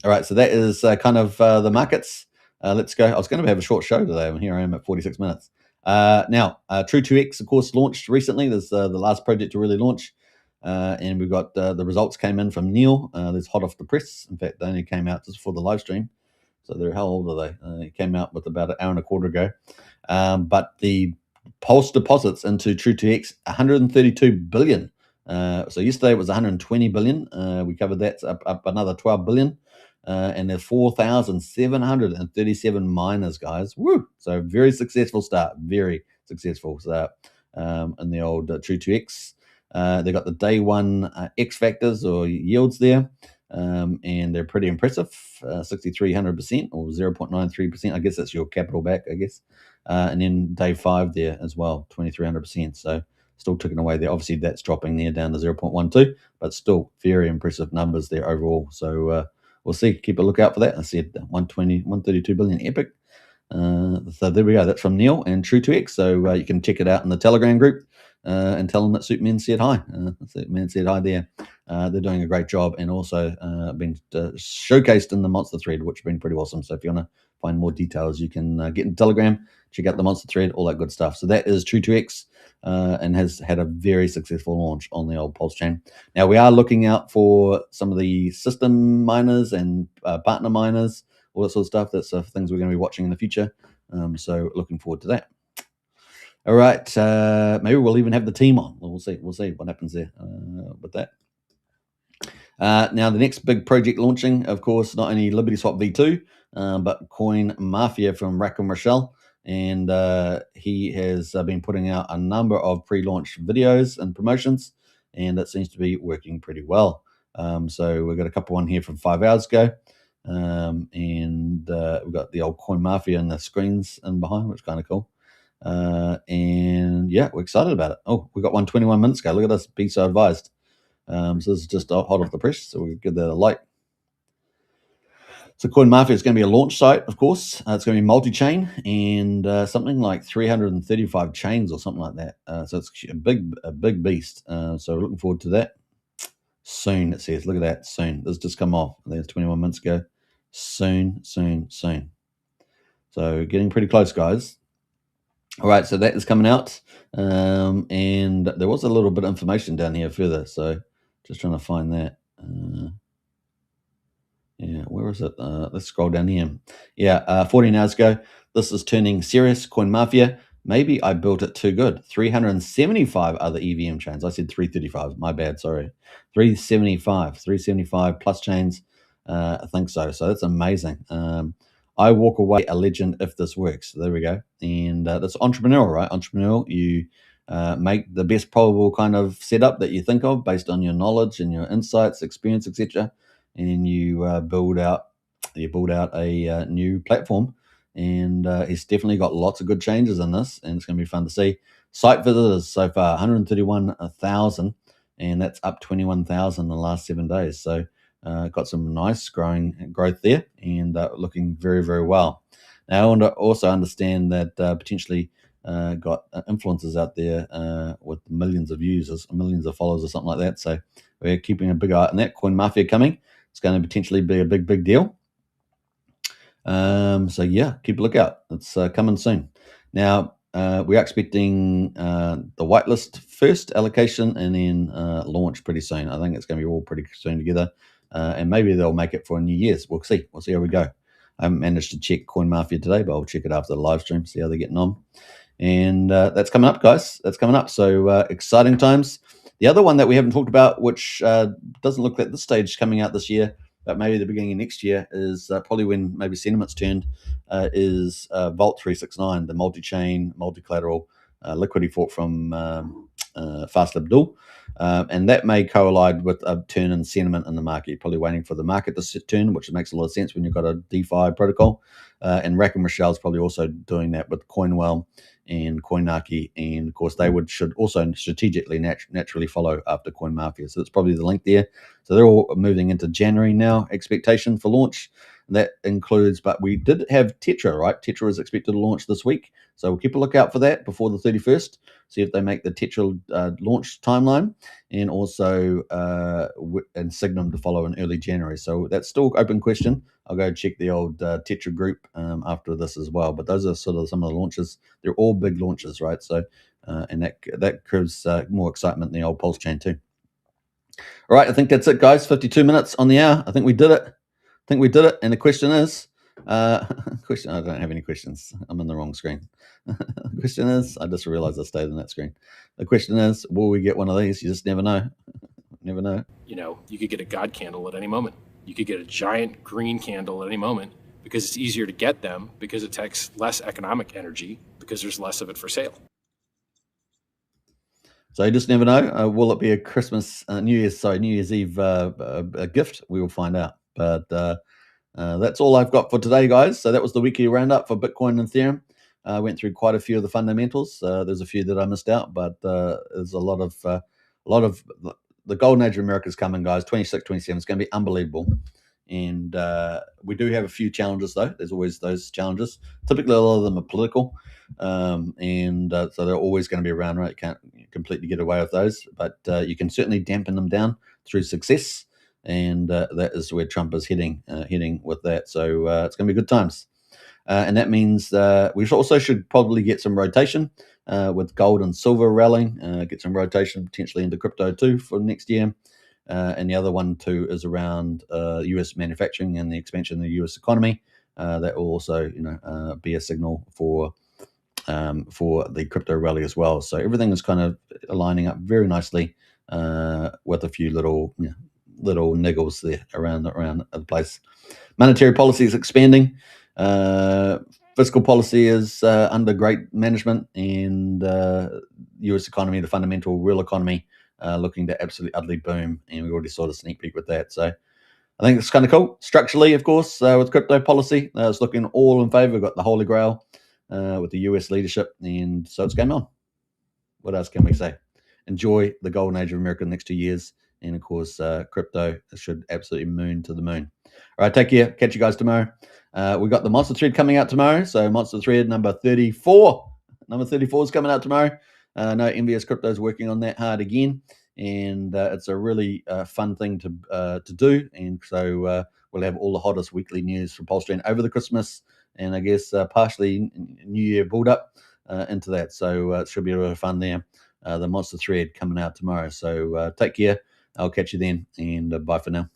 right, so that is kind of the markets. Let's go. I was going to have a short show today, and here I am at 46 minutes. Now, True2X, of course, launched recently. There's the last project to really launch. And we've got the results came in from Neil. There's hot off the press. In fact, they only came out just before the live stream. So they're, how old are they? It came out with about an hour and a quarter ago. But the Pulse deposits into True2X, 132 billion. So yesterday it was 120 billion. We covered that up another 12 billion. And there's 4,737 miners, guys. Woo! So very successful start. Very successful start in the old True2X. They got the day one X factors or yields there, and they're pretty impressive. 6,300% or 0.93%. I guess that's your capital back, I guess. And then day 5 there as well, 2,300%. So still ticking away there. Obviously, that's dropping there down to 0.12, but still very impressive numbers there overall. So we'll see. Keep a lookout for that. I said 132 billion epic. So there we go. That's from Neil and True2X. So you can check it out in the Telegram group. And tell them that Superman said hi. Superman said hi there. They're doing a great job, and also been showcased in the Monster thread, which has been pretty awesome. So if you want to find more details, you can get in Telegram, check out the Monster thread, all that good stuff. So that is True2X, and has had a very successful launch on the old Pulsechain. Now we are looking out for some of the system miners and partner miners, all that sort of stuff. That's things we're going to be watching in the future. So looking forward to that. All right, maybe we'll even have the team on. We'll see what happens there with that. Now, the next big project launching, of course, not only LibertySwap V2, but Coin Mafia from Rackham Rochelle. And he has been putting out a number of pre-launch videos and promotions, and that seems to be working pretty well. So we've got a couple on here from 5 hours ago. And we've got the old Coin Mafia and the screens in behind, which is kind of cool. And yeah, we're excited about it. Oh, we got one 21 minutes ago. Look at us, be so advised. So this is just hot off the press, so we'll give that a like. So Coin Mafia is going to be a launch site, of course. It's going to be multi-chain and something like 335 chains or something like that. So it's a big beast. So we're looking forward to that. Soon, it says. Look at that, soon. This just come off. There's 21 minutes ago. Soon. So getting pretty close, guys. All right, so that is coming out, and there was a little bit of information down here further, so just trying to find that. Yeah, where is it? Let's scroll down here. Yeah, 14 hours ago, this is turning serious, Coin Mafia. Maybe I built it too good. 375 other EVM chains. I said 335, my bad, sorry. 375 plus chains. I think so, so that's amazing. I walk away a legend if this works. So there we go. And that's entrepreneurial, right? Entrepreneurial. You make the best probable kind of setup that you think of based on your knowledge and your insights, experience, etc., and you build out a new platform. And it's definitely got lots of good changes in this, and it's going to be fun to see. Site visitors so far 131,000, and that's up 21,000 in the last 7 days. So got some nice growth there, and looking very, very well. Now I want to also understand that potentially got influencers out there with millions of users, millions of followers, or something like that. So we're keeping a big eye on that. Coin Mafia coming. It's going to potentially be a big deal. So yeah, keep a lookout. It's coming soon. Now we are expecting the whitelist first allocation, and then launch pretty soon. I think it's going to be all pretty soon together, and maybe they'll make it for New Year's. We'll see. We'll see how we go. I haven't managed to check Coin Mafia today, but I'll check it after the live stream, see how they're getting on. And that's coming up, guys. That's coming up. So exciting times. The other one that we haven't talked about, which doesn't look at this stage coming out this year, but maybe the beginning of next year, is probably when maybe sentiment's turned, is Vault 369, the multi-chain, multi-collateral liquidity fork from Fastlib Dual. And that may collide with a turn in sentiment in the market. You're probably waiting for the market to turn, which makes a lot of sense when you've got a DeFi protocol. And Rack and Rochelle's probably also doing that with Coinwell and Coinarchy, and of course they should also strategically naturally follow after Coin Mafia. So it's probably the link there. So they're all moving into January now, expectation for launch. That includes, but we did have Tetra, right? Tetra is expected to launch this week. So we'll keep a lookout for that before the 31st, see if they make the Tetra launch timeline, and also and Signum to follow in early January. So that's still open question. I'll go check the old Tetra group after this as well. But those are sort of some of the launches. They're all big launches, right? So and that creates more excitement than the old Pulsechain too. All right, I think that's it, guys. 52 minutes on the hour. I think we did it. And the question is, I don't have any questions. I'm in the wrong screen. The question is, I just realized I stayed on that screen. The question is, will we get one of these? You just never know. Never know. You know, you could get a God candle at any moment. You could get a giant green candle at any moment, because it's easier to get them, because it takes less economic energy, because there's less of it for sale. So you just never know. Will it be a Christmas, New Year's Eve a gift? We will find out. But that's all I've got for today, guys. So that was the weekly roundup for Bitcoin and Ethereum. I went through quite a few of the fundamentals. There's a few that I missed out, but there's a lot of the golden age of America is coming, guys. 26, 27. It's going to be unbelievable. And we do have a few challenges, though. There's always those challenges. Typically, a lot of them are political. So they're always going to be around, right? You can't completely get away with those. But you can certainly dampen them down through success. And that is where Trump is heading with that. So it's going to be good times. And that means we also should probably get some rotation with gold and silver rallying, get some rotation potentially into crypto too for next year. And the other one too is around US manufacturing and the expansion of the US economy. That will also, be a signal for the crypto rally as well. So everything is kind of aligning up very nicely with a few little niggles there around the place. Monetary policy is expanding. Fiscal policy is under great management, and US economy, the fundamental real economy, looking to absolutely utterly boom. And we already saw the sneak peek with that. So I think it's kind of cool. Structurally, of course, with crypto policy, it's looking all in favor. We've got the Holy Grail with the US leadership, and so it's game on. What else can we say? Enjoy the golden age of America the next 2 years. And of course, crypto should absolutely moon to the moon. All right, take care. Catch you guys tomorrow. We've got the Monster Thread coming out tomorrow. So Monster Thread number 34. Number 34 is coming out tomorrow. No, Envious Crypto is working on that hard again. And it's a really fun thing to do. And so we'll have all the hottest weekly news from Pulsechain over the Christmas and I guess partially New Year build up into that. So it should be a lot of fun there. The Monster Thread coming out tomorrow. So take care. I'll catch you then, and bye for now.